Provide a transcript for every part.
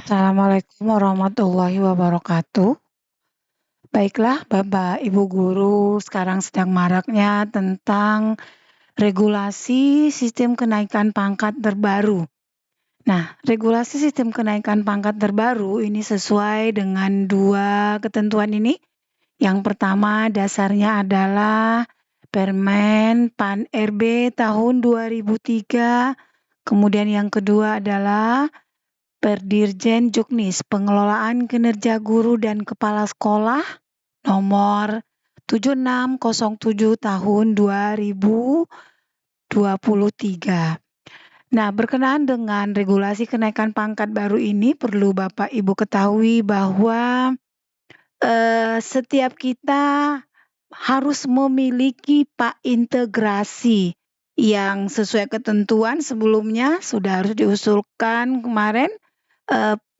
Assalamualaikum warahmatullahi wabarakatuh. Baiklah, Bapak Ibu guru, sekarang sedang maraknya tentang regulasi sistem kenaikan pangkat terbaru. Nah, regulasi sistem kenaikan pangkat terbaru ini sesuai dengan dua ketentuan ini. Yang pertama dasarnya adalah Permen Pan RB tahun 2003. Kemudian yang kedua adalah Perdirjen Juknis, Pengelolaan Kinerja Guru dan Kepala Sekolah nomor 7607 tahun 2023. Nah, berkenaan dengan regulasi kenaikan pangkat baru ini perlu Bapak Ibu ketahui bahwa setiap kita harus memiliki Pak integrasi yang sesuai ketentuan sebelumnya sudah harus diusulkan kemarin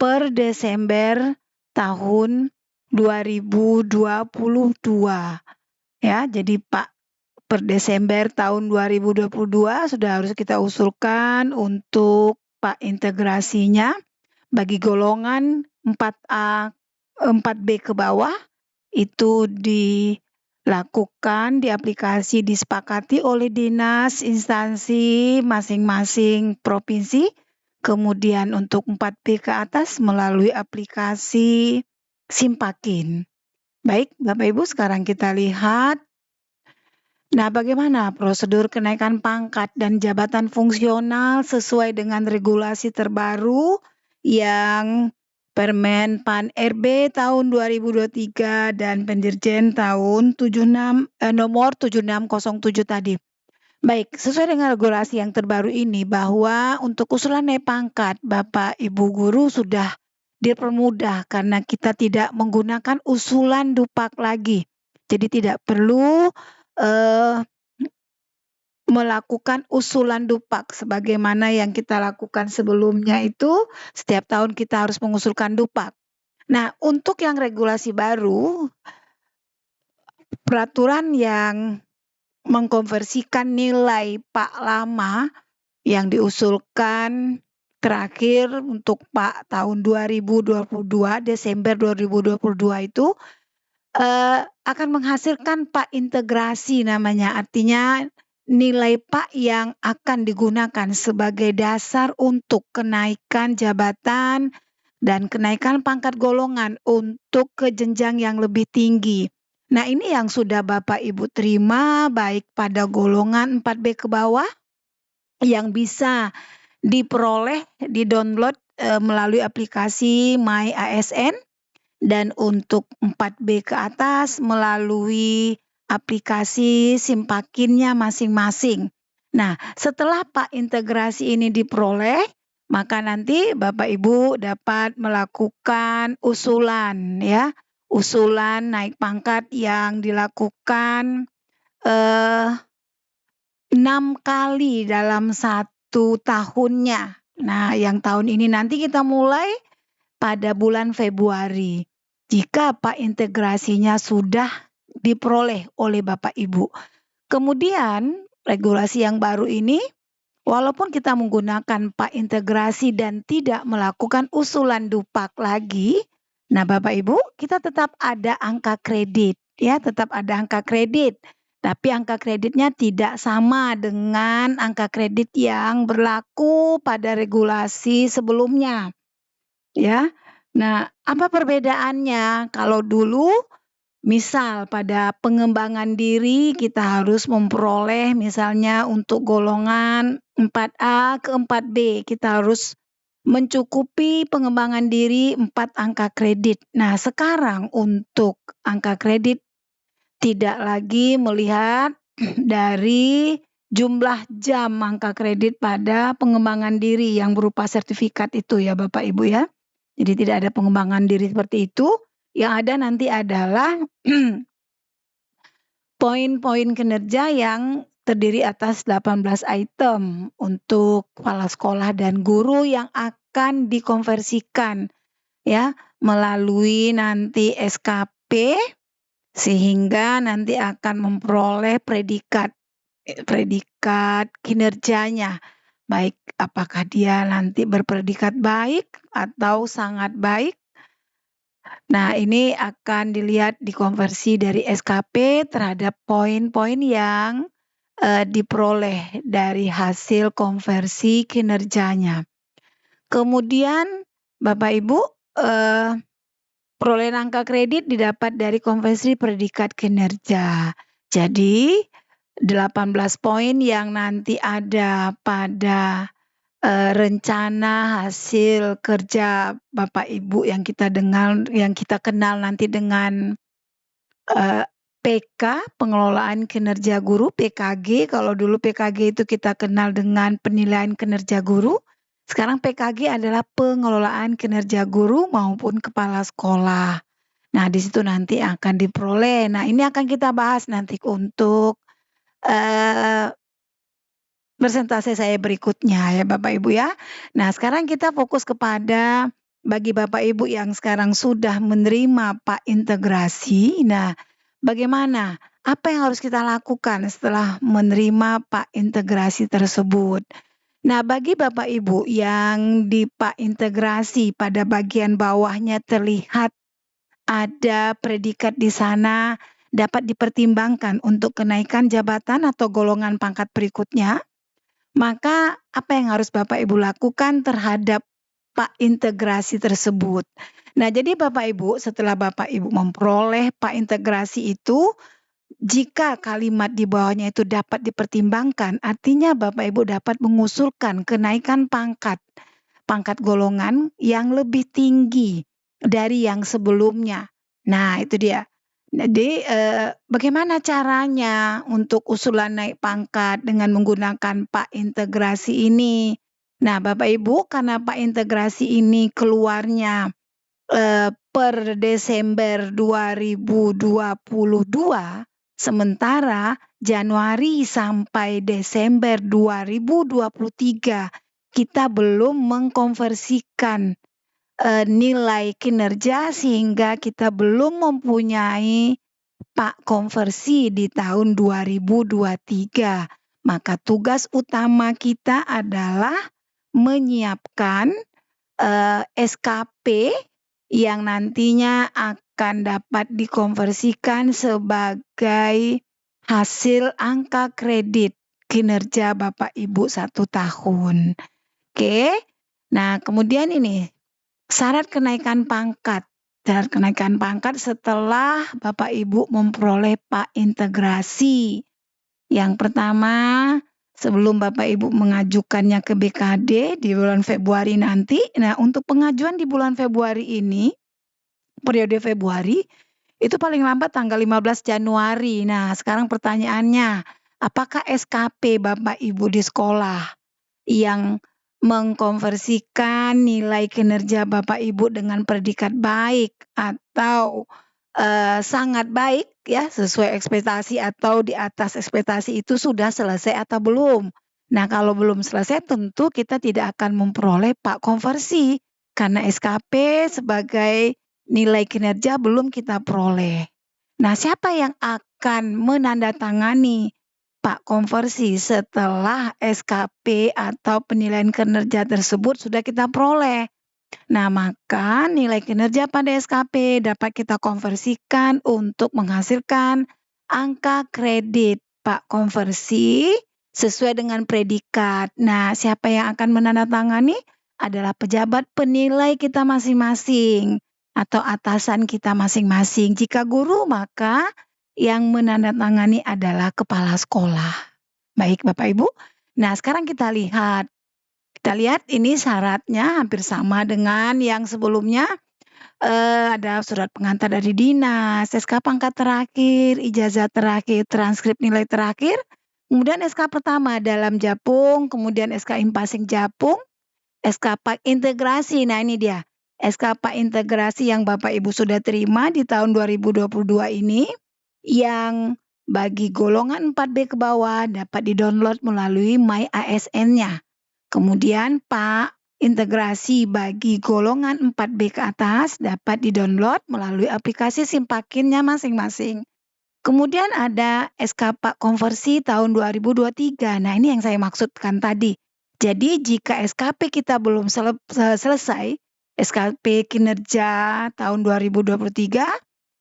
per Desember tahun 2022 ya. Jadi per Desember tahun 2022 sudah harus kita usulkan untuk Pak integrasinya bagi golongan 4A 4B ke bawah itu dilakukan, diaplikasi, disepakati oleh dinas, instansi masing-masing provinsi. Kemudian untuk 4B ke atas melalui aplikasi Simpakin. Baik, Bapak Ibu, sekarang kita lihat. Nah, bagaimana prosedur kenaikan pangkat dan jabatan fungsional sesuai dengan regulasi terbaru yang Permen Pan RB tahun 2023 dan Pendirjen tahun nomor 7607 tadi. Baik, sesuai dengan regulasi yang terbaru ini bahwa untuk usulan naik pangkat Bapak Ibu guru sudah dipermudah karena kita tidak menggunakan usulan dupak lagi. Jadi tidak perlu melakukan usulan dupak sebagaimana yang kita lakukan sebelumnya itu setiap tahun kita harus mengusulkan dupak. Nah, untuk yang regulasi baru, peraturan yang mengkonversikan nilai Pak lama yang diusulkan terakhir untuk Pak tahun 2022, Desember 2022 itu akan menghasilkan Pak integrasi namanya. Artinya nilai Pak yang akan digunakan sebagai dasar untuk kenaikan jabatan dan kenaikan pangkat golongan untuk ke jenjang yang lebih tinggi. Nah, ini yang sudah Bapak Ibu terima baik pada golongan 4B ke bawah yang bisa diperoleh, di-download melalui aplikasi My ASN dan untuk 4B ke atas melalui aplikasi Simpakinnya masing-masing. Nah, setelah Pak integrasi ini diperoleh, maka nanti Bapak Ibu dapat melakukan usulan ya. Usulan naik pangkat yang dilakukan 6 kali dalam 1 tahunnya. Nah, yang tahun ini nanti kita mulai pada bulan Februari. Jika Pak integrasinya sudah diperoleh oleh Bapak Ibu. Kemudian regulasi yang baru ini walaupun kita menggunakan Pak integrasi dan tidak melakukan usulan dupak lagi, nah Bapak Ibu, kita tetap ada angka kredit ya, tetap ada angka kredit. Tapi angka kreditnya tidak sama dengan angka kredit yang berlaku pada regulasi sebelumnya. Ya. Nah, apa perbedaannya? Kalau dulu misal pada pengembangan diri kita harus memperoleh misalnya untuk golongan 4A ke 4B, kita harus mencukupi pengembangan diri 4 angka kredit. Nah, sekarang untuk angka kredit tidak lagi melihat dari jumlah jam angka kredit pada pengembangan diri yang berupa sertifikat itu ya Bapak Ibu ya. Jadi tidak ada pengembangan diri seperti itu. Yang ada nanti adalah poin-poin kinerja yang terdiri atas 18 item untuk kepala sekolah dan guru yang akan dikonversikan ya melalui nanti SKP sehingga nanti akan memperoleh predikat kinerjanya. baik apakah dia nanti berpredikat baik atau sangat baik. Nah, ini akan dilihat dikonversi dari SKP terhadap poin-poin yang diperoleh dari hasil konversi kinerjanya. Kemudian Bapak Ibu, perolehan angka kredit didapat dari konversi predikat kinerja. Jadi 18 poin yang nanti ada pada rencana hasil kerja Bapak Ibu yang kita kenal nanti dengan PK, pengelolaan kinerja guru, PKG. Kalau dulu PKG itu kita kenal dengan penilaian kinerja guru, sekarang PKG adalah pengelolaan kinerja guru maupun kepala sekolah. Nah, di situ nanti akan diperoleh. Nah, ini akan kita bahas nanti untuk persentase saya berikutnya ya Bapak Ibu ya. Nah, sekarang kita fokus kepada bagi Bapak Ibu yang sekarang sudah menerima Pak integrasi. Nah, bagaimana? Apa yang harus kita lakukan setelah menerima Pak integrasi tersebut? Nah, bagi Bapak Ibu yang di Pak integrasi pada bagian bawahnya terlihat ada predikat di sana dapat dipertimbangkan untuk kenaikan jabatan atau golongan pangkat berikutnya. Maka apa yang harus Bapak Ibu lakukan terhadap Pak integrasi tersebut? Nah, jadi Bapak Ibu setelah Bapak Ibu memperoleh Pak integrasi itu, jika kalimat di bawahnya itu dapat dipertimbangkan, artinya Bapak Ibu dapat mengusulkan kenaikan pangkat golongan yang lebih tinggi dari yang sebelumnya. Nah, itu dia. Jadi, bagaimana caranya untuk usulan naik pangkat dengan menggunakan Pak integrasi ini? Nah, Bapak Ibu, karena Pak integrasi ini keluarnya per Desember 2022, sementara Januari sampai Desember 2023 kita belum mengkonversikan nilai kinerja sehingga kita belum mempunyai Pak konversi di tahun 2023. Maka tugas utama kita adalah menyiapkan SKP yang nantinya akan dapat dikonversikan sebagai hasil angka kredit kinerja Bapak Ibu 1 tahun. Oke. Nah, kemudian ini syarat kenaikan pangkat. Syarat kenaikan pangkat setelah Bapak Ibu memperoleh Pak integrasi. Yang pertama, sebelum Bapak Ibu mengajukannya ke BKD di bulan Februari nanti. Nah, untuk pengajuan di bulan Februari ini, periode Februari, itu paling lambat tanggal 15 Januari. Nah, sekarang pertanyaannya, apakah SKP Bapak Ibu di sekolah yang mengkonversikan nilai kinerja Bapak Ibu dengan predikat baik atau sangat baik ya, sesuai ekspektasi atau di atas ekspektasi itu sudah selesai atau belum? Nah, kalau belum selesai tentu kita tidak akan memperoleh Pak konversi karena SKP sebagai nilai kinerja belum kita peroleh. Nah, siapa yang akan menandatangani Pak konversi setelah SKP atau penilaian kinerja tersebut sudah kita peroleh? Nah, maka nilai kinerja pada SKP dapat kita konversikan untuk menghasilkan angka kredit Pak konversi sesuai dengan predikat. Nah, siapa yang akan menandatangani? Adalah pejabat penilai kita masing-masing atau atasan kita masing-masing. Jika guru, maka yang menandatangani adalah kepala sekolah. Baik Bapak Ibu. Nah, sekarang kita lihat ini syaratnya hampir sama dengan yang sebelumnya. Ada surat pengantar dari dinas, SK pangkat terakhir, ijazah terakhir, transkrip nilai terakhir, kemudian SK pertama dalam Japung, kemudian SK Impasing Japung, SK Pak integrasi. Nah, ini dia. SK Pak integrasi yang Bapak Ibu sudah terima di tahun 2022 ini, yang bagi golongan 4B ke bawah dapat di-download melalui My ASN-nya. Kemudian Pak integrasi bagi golongan 4B ke atas dapat di-download melalui aplikasi Simpakinnya masing-masing. Kemudian ada SK Pak konversi tahun 2023. Nah, ini yang saya maksudkan tadi. Jadi jika SKP kita belum selesai, SKP kinerja tahun 2023,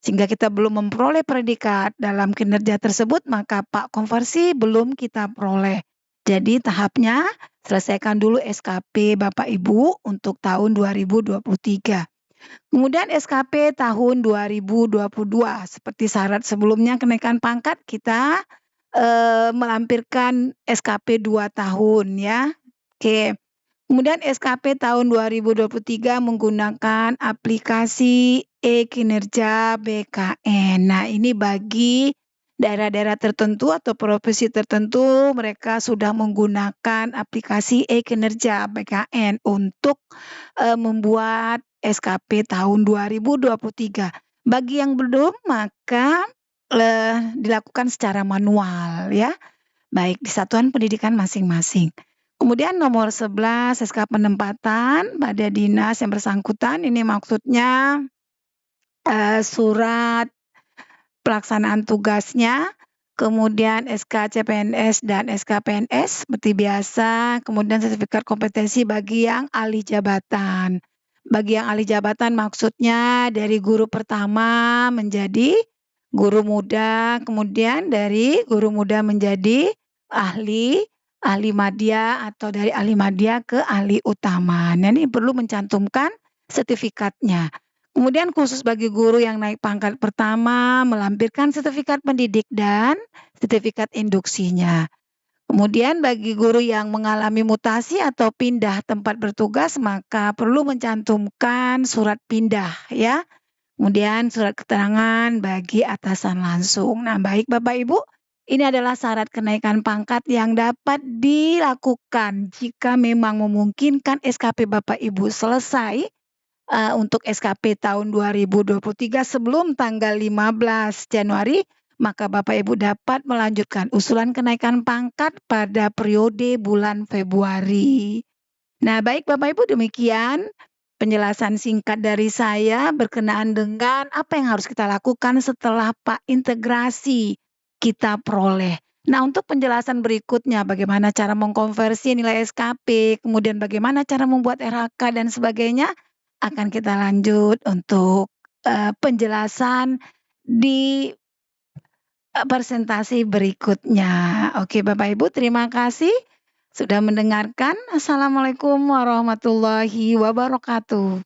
sehingga kita belum memperoleh predikat dalam kinerja tersebut, maka Pak konversi belum kita peroleh. Jadi tahapnya selesaikan dulu SKP Bapak Ibu untuk tahun 2023. Kemudian SKP tahun 2022 seperti syarat sebelumnya kenaikan pangkat kita melampirkan SKP 2 tahun ya. Oke. Kemudian SKP tahun 2023 menggunakan aplikasi e-kinerja BKN. Nah, ini bagi daerah-daerah tertentu atau provinsi tertentu mereka sudah menggunakan aplikasi e-kinerja BKN untuk membuat SKP tahun 2023. Bagi yang belum maka dilakukan secara manual ya, baik di satuan pendidikan masing-masing. Kemudian nomor 11 SK penempatan pada dinas yang bersangkutan, ini maksudnya surat pelaksanaan tugasnya, kemudian SK CPNS dan SK PNS seperti biasa, kemudian sertifikat kompetensi bagi yang alih jabatan. Bagi yang alih jabatan maksudnya dari guru pertama menjadi guru muda, kemudian dari guru muda menjadi ahli, ahli madya atau dari ahli madya ke ahli utama. Nah, ini perlu mencantumkan sertifikatnya. Kemudian khusus bagi guru yang naik pangkat pertama melampirkan sertifikat pendidik dan sertifikat induksinya. Kemudian bagi guru yang mengalami mutasi atau pindah tempat bertugas maka perlu mencantumkan surat pindah ya. Kemudian surat keterangan bagi atasan langsung. Nah, baik Bapak Ibu, ini adalah syarat kenaikan pangkat yang dapat dilakukan jika memang memungkinkan SKP Bapak Ibu selesai untuk SKP tahun 2023 sebelum tanggal 15 Januari, maka Bapak Ibu dapat melanjutkan usulan kenaikan pangkat pada periode bulan Februari. Nah, baik Bapak Ibu, demikian penjelasan singkat dari saya berkenaan dengan apa yang harus kita lakukan setelah Pak integrasi kita peroleh. Nah, untuk penjelasan berikutnya bagaimana cara mengkonversi nilai SKP, kemudian bagaimana cara membuat RHK dan sebagainya, akan kita lanjut untuk penjelasan di presentasi berikutnya. Oke, Bapak Ibu, terima kasih sudah mendengarkan. Assalamualaikum warahmatullahi wabarakatuh.